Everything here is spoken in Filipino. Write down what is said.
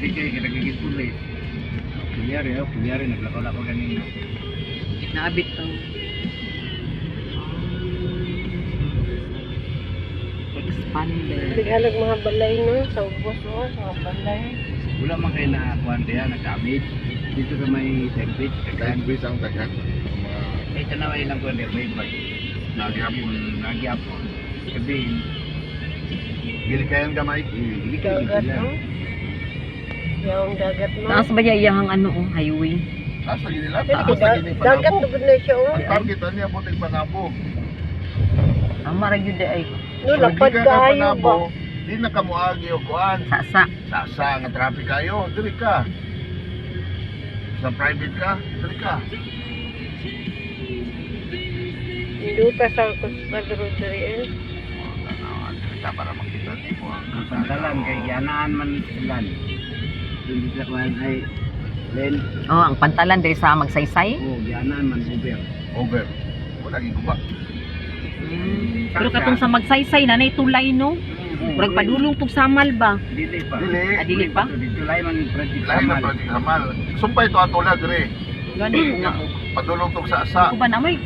Sige, kinagigit pulis. Kunyari, naglakaw-lakaw ganun. Naabit tong expander. Naghalag mga balay no, sa ubos no, sa mga balay. Wala man kayo na kuhan kaya, na-damage. Dito sa may template, Kain bis ang tagan. eh, tanawa ilang kuhan may bag. Nagyapon. Sabihin, Gilikayan gamay. hindi ka Dagat sila. no. Yung dagat no. Taas ba iyang ano highway? Asa gini nila? Pero Asa gini dagat panabo. tugod na siya oh. Ang target niya puting panabo. Ang maragyo de ay No, lapad kayo ba? Di na kamuagi o kuan. sasa. Sasa nga traffic kayo, diri ka. Sa private ka, diri ka. Induta sa Coastal Road diri eh. Diri ka para makita ni mo ang Ang pantalan, kay gianaan man silan. Hindi sa kuhan ay, Len, Oh, ang pantalan diri sa magsaysay. gianaan man uber. over. Wala giguba. Pero katong sa magsaysay na nay tulay no. Murag padulong tong samal ba? Dili pa. Dili pa? Dito lahi man project Lahi na Kamal. project hamal. Sumpay to atula diri. Gani ko nga. Padulong tong sa asa. Ko ba na may